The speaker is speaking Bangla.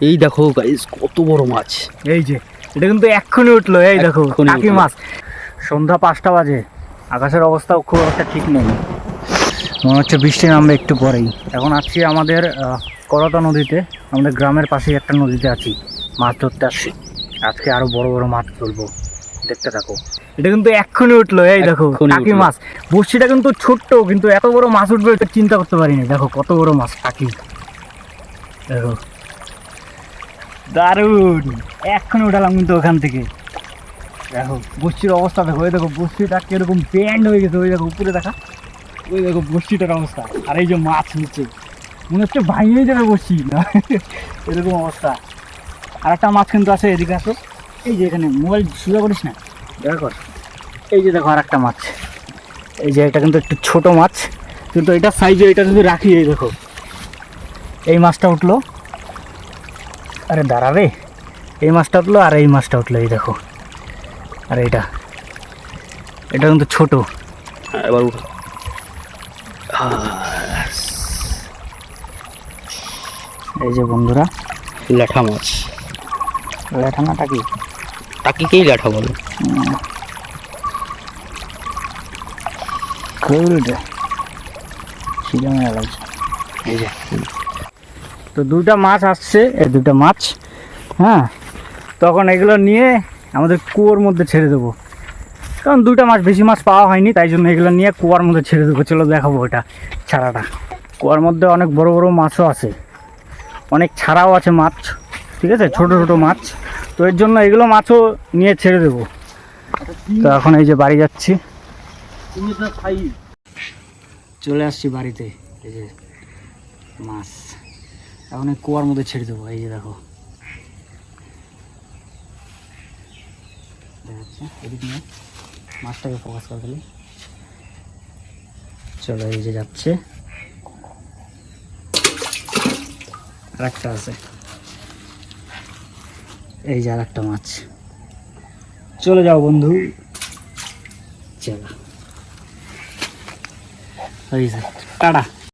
এই দেখো গাইস কত বড় মাছ। এই যে এটা কিন্তু এক্ষুনি উঠলো, এই দেখো টাকি মাছ। সন্ধ্যা 5টা বাজে, আকাশের অবস্থাও খুব একটা ঠিক নেই, মনে হচ্ছে বৃষ্টি নামবে একটু পরেই। এখন আছি আমাদের করতা নদীতে, আমাদের গ্রামের পাশেই একটা নদীতে আছি, মাছ ধরতে আসছি। আজকে আরো বড় বড় মাছ তুলবো, দেখতে থাকো। এটা কিন্তু এক্ষুনি উঠলো, এই দেখো টাকি মাছ। বড়শিটা কিন্তু ছোট্ট, কিন্তু এত বড় মাছ উঠবে এটা চিন্তা করতে পারিনি। দেখো কত বড় মাছ, টাকি। দেখো দারুণ, এক্ষুনি উঠালাম কিন্তু ওখান থেকে। দেখো বড়শির অবস্থা দেখো, ওই দেখো বড়শিটা কিরকম ব্যান্ড হয়ে গেছে, ওই দেখো উপরে দেখা, ওই দেখো বড়শিটার অবস্থা। আর এই যে মাছ নিচে, মনে হচ্ছে ভাঙিয়ে যাবে বড়শি না, এরকম অবস্থা। আর একটা মাছ কিন্তু আছে, এদিকে আসো, এই যে এখানে মোবাইল সোজা করিস না, দেখো এই যে দেখো আর একটা মাছ। এই যে এটা কিন্তু একটু ছোট মাছ, কিন্তু এটা সাইজে, এটা যদি রাখি, এই দেখো এই মাছটা উঠলো। আরে দাঁড়াবে, এই মাছটা উঠলো আর এই মাছটা উঠলো, এই দেখো। আর এটা কিন্তু ছোট। এবার এই যে বন্ধুরা ল্যাঠা মাছ। ল্যাঠা না টাকি? টাকিকেই ল্যাঠা বলে। এই যে তো দুটা মাছ আসছে, এই দুটা মাছ, হ্যাঁ। তখন এগুলো নিয়ে আমাদের কুয়োর মধ্যে ছেড়ে দেবো, কারণ দুটা মাছ, বেশি মাছ পাওয়া হয়নি, তাই জন্য এগুলো নিয়ে কুয়ার মধ্যে ছেড়ে দেবো। চলো দেখাবো এটা ছাড়াটা। কুয়ার মধ্যে অনেক বড় বড় মাছও আছে, অনেক ছাড়াও আছে মাছ, ঠিক আছে, ছোট ছোট মাছ। তো এর জন্য এগুলো মাছও নিয়ে ছেড়ে দেবো। তো এখন এই যে বাড়ি যাচ্ছি, চলে আসছি বাড়িতে। এই যে মাছ এখন এই কুয়ার মধ্যে ছেড়ে দেবো। এই যে দেখো, দেখাচ্ছে এদিকে নিয়ে মাছটাকে ফোকাস করে ফেলি। চলো এই যে যাচ্ছে, আর একটা আছে, এই যে আর একটা মাছ। চলে যাও বন্ধু, চলো, এই যে টাটা।